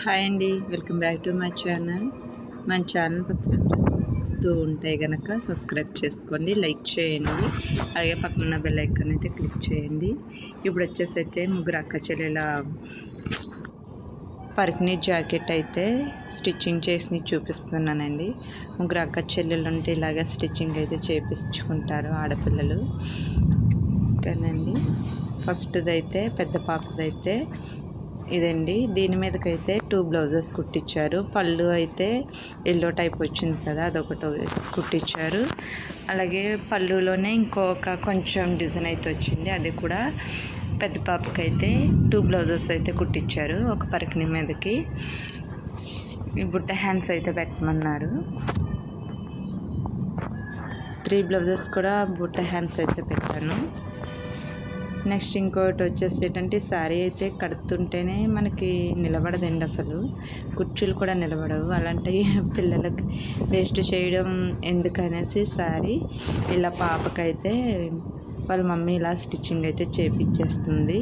Hi అండి, welcome back to my channel. మన channel వస్తూ ఉంటాయి కనుక సబ్స్క్రైబ్ చేసుకోండి, లైక్ చేయండి, అలాగే పక్కన బెల్ ఐకాన్ అయితే క్లిక్ చేయండి. ఇప్పుడు వచ్చేసి అయితే ముగ్గురు అక్క చెల్లెల పర్కినీ జాకెట్ అయితే స్టిచ్చింగ్ చేసి చూపిస్తున్నానండి. ముగ్గురు అక్క చెల్లెలు ఉంటే ఇలాగ స్టిచ్చింగ్ అయితే చేపించుకుంటారు ఆడపిల్లలు కానండి. ఫస్ట్ది అయితే పెద్ద పాపదైతే ఇదండి. దీని మీదకైతే 2 బ్లౌజెస్ కుట్టించారు. పళ్ళు అయితే ఎల్లో టైప్ వచ్చింది కదా, అదొకటి కుట్టించారు. అలాగే పళ్ళులోనే ఇంకొక కొంచెం డిజైన్ అయితే వచ్చింది, అది కూడా పెద్ద పాపకైతే 2 బ్లౌజెస్ అయితే కుట్టించారు. ఒక పరికిణి మీదకి ఈ బుట్ట హ్యాండ్స్ అయితే పెట్టమన్నారు. 3 బ్లౌజెస్ కూడా బుట్ట హ్యాండ్స్ అయితే పెట్టాను. నెక్స్ట్ ఇంకోటి వచ్చేసి ఏంటంటే శారీ అయితే కడుతుంటేనే మనకి నిలబడదండి, అసలు కుర్చీలు కూడా నిలబడవు. అలాంటి పిల్లలకి వేస్ట్ చేయడం ఎందుకనేసి శారీ ఇలా పాపకైతే వాళ్ళ మమ్మీ ఇలా స్టిచ్చింగ్ అయితే చేపించేస్తుంది.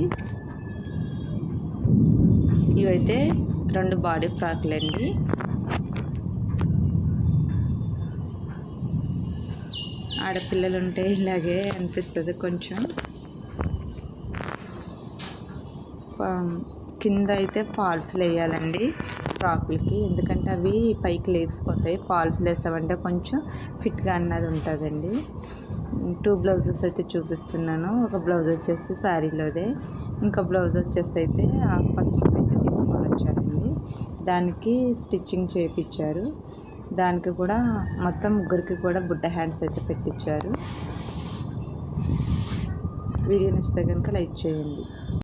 ఇవైతే 2 బాడీ ఫ్రాక్లండి. ఆడపిల్లలు ఉంటే ఇలాగే అనిపిస్తుంది. కొంచెం కింద అయితే ఫాల్స్లు వేయాలండి ఫ్రాకులకి, ఎందుకంటే అవి పైకి లేచిపోతాయి. ఫాల్స్లు వేసామంటే కొంచెం ఫిట్గా అన్నది ఉంటుందండి. 2 బ్లౌజెస్ అయితే చూపిస్తున్నాను. ఒక బ్లౌజ్ వచ్చేసి శారీలోదే, ఇంకా బ్లౌజ్ వచ్చేసి అయితే పక్కన అయితే తీసుకొని వచ్చారండి. దానికి స్టిచ్చింగ్ చేయించారు. దానికి కూడా మొత్తం ముగ్గురికి కూడా బుట్ట హ్యాండ్స్ అయితే పెట్టించారు. వీడియో నచ్చితే కనుక లైక్ చేయండి.